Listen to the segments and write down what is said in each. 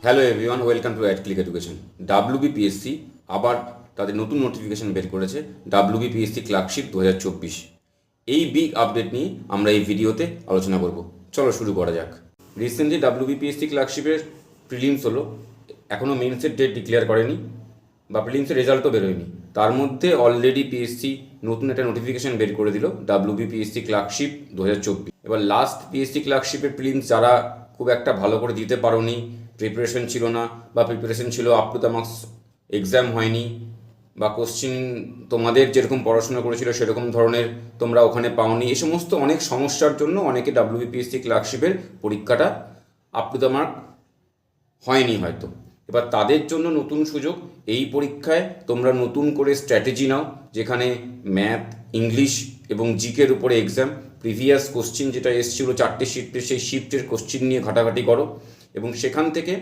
Hello everyone, welcome to click education. WBPSC আবার তাদের নতুন নোটিফিকেশন বের করেছে, ডাব্লিউবিপিএসসি ক্লার্কশিপ 2024। এই বিগ আপডেট নিয়ে আমরা এই ভিডিওতে আলোচনা করব। চলো শুরু করা যাক। রিসেন্টলি ডাব্লিউবিপিএসসি ক্লার্কশিপের প্রিলিমস হলো, এখনও মেন্সের ডেট ডিক্লেয়ার করেনি বা প্রিলিমসের রেজাল্টও বেরোয়নি। তার মধ্যে অলরেডি পিএসসি নতুন একটা নোটিফিকেশন বের করে দিল, ডাব্লিউবিপিএসসি ক্লার্কশিপ 2024। এবার লাস্ট পিএসসি ক্লার্কশিপের প্রিলিমস যারা খুব একটা ভালো করে দিতে পারোনি, প্রিপারেশন ছিল না বা প্রিপারেশন ছিল up to the marks, exam হয়নি বা কোশ্চিন তোমাদের যেরকম পড়াশোনা করেছিল সেরকম ধরনের তোমরা ওখানে পাওনি, এই সমস্ত অনেক সমস্যার জন্য অনেকে ডাব্লিউবিপিএসসি ক্লার্কশিপের পরীক্ষাটা আপ টু দ্য মার্ক হয়নি হয়তো। এবার তাদের জন্য নতুন সুযোগ, এই পরীক্ষায় তোমরা নতুন করে স্ট্র্যাটেজি নাও, যেখানে ম্যাথ, ইংলিশ এবং জিকের উপরে এক্সাম। প্রিভিয়াস কোশ্চিন যেটা এসেছিলো 4টে শিফটে, সেই শিফটের কোশ্চিন নিয়ে ঘাটাঘাটি করো এবং সেখান থেকে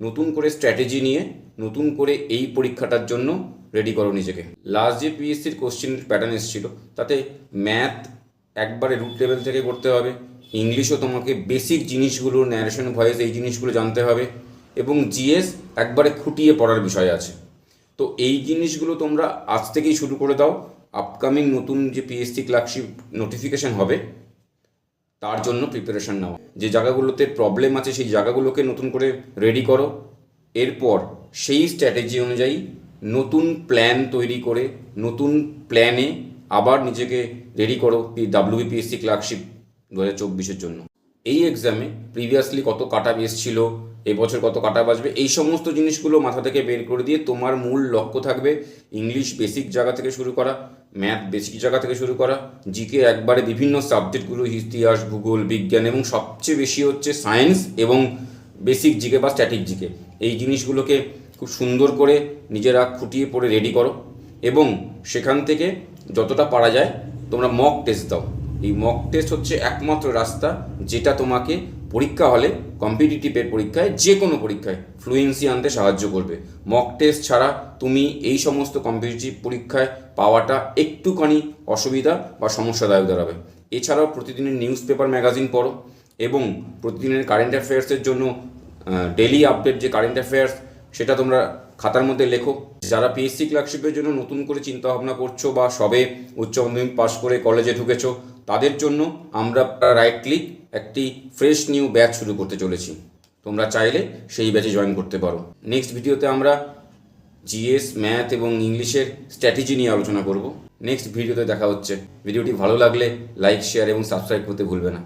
নতুন করে স্ট্র্যাটেজি নিয়ে নতুন করে এই পরীক্ষাটার জন্য রেডি করো নিজেকে। লাস্ট যে পিএসসির কোশ্চিন প্যাটার্ন এসেছিলো তাতে ম্যাথ একবারে রুট লেভেল থেকে করতে হবে, ইংলিশও তোমাকে বেসিক জিনিসগুলো, ন্যারেশন, ভয়েস, এই জিনিসগুলো জানতে হবে এবং জিএস একবারে খুঁটিয়ে পড়ার বিষয় আছে। তো এই জিনিসগুলো তোমরা আজ থেকেই শুরু করে দাও। আপকামিং নতুন যে পিএসসি ক্লার্কশিপ নোটিফিকেশান হবে তার জন্য প্রিপারেশান নাও। যে জায়গাগুলোতে প্রবলেম আছে সেই জায়গাগুলোকে নতুন করে রেডি করো। এরপর সেই স্ট্র্যাটেজি অনুযায়ী নতুন প্ল্যান তৈরি করে নতুন প্ল্যানে আবার নিজেকে রেডি করো ডাব্লিউবিপিএসসি ক্লার্কশিপ 2024-এর জন্য। এই এক্সামে প্রিভিয়াসলি কত কাটা এসেছিল, এবছর কত কাটা বাজবে, এই সমস্ত জিনিসগুলো মাথা থেকে বের করে দিয়ে তোমার মূল লক্ষ্য থাকবে ইংলিশ বেসিক জায়গা থেকে শুরু করা, ম্যাথ বেসিক জায়গা থেকে শুরু করা, জিকে একবারে বিভিন্ন সাবজেক্টগুলো, ইতিহাস, ভূগোল, বিজ্ঞান এবং সবচেয়ে বেশি হচ্ছে সায়েন্স এবং বেসিক জিকে বা স্ট্যাটিক জিকে। এই জিনিসগুলোকে খুব সুন্দর করে নিজেরা খুঁটিয়ে পড়ে রেডি করো এবং সেখান থেকে যতটা পারা যায় তোমরা মক টেস্ট দাও। এই মক টেস্ট হচ্ছে একমাত্র রাস্তা যেটা তোমাকে পরীক্ষা হলে, কম্পিটিটিভের পরীক্ষায়, যে কোনো পরীক্ষায় ফ্লুয়েন্সি আনতে সাহায্য করবে। মক টেস্ট ছাড়া তুমি এই সমস্ত কম্পিটিটিভ পরীক্ষায় পাওয়াটা একটুখানি অসুবিধা বা সমস্যাদায়ক দাঁড়াবে। এছাড়াও প্রতিদিনের নিউজ পেপার, ম্যাগাজিন পড়ো এবং প্রতিদিনের কারেন্ট অ্যাফেয়ার্সের জন্য ডেলি আপডেট যে কারেন্ট অ্যাফেয়ার্স সেটা তোমরা খাতার মধ্যে লেখো। যারা পিএসসি ক্লার্কশিপের জন্য নতুন করে চিন্তা ভাবনা করছো বা সবে উচ্চ মাধ্যমিক পাশ করে কলেজে ঢুকেছো, তাদের জন্য আমরা রাইট ক্লিক একটি ফ্রেশ নিউ ব্যাচ শুরু করতে চলেছি। তোমরা চাইলে সেই ব্যাচে জয়েন করতে পারো। নেক্সট ভিডিওতে আমরা জিএস, ম্যাথ এবং ইংলিশের স্ট্র্যাটেজি নিয়ে আলোচনা করব। নেক্সট ভিডিওতে দেখা হচ্ছে। ভিডিওটি ভালো লাগলে লাইক, শেয়ার এবং সাবস্ক্রাইব করতে ভুলবে না।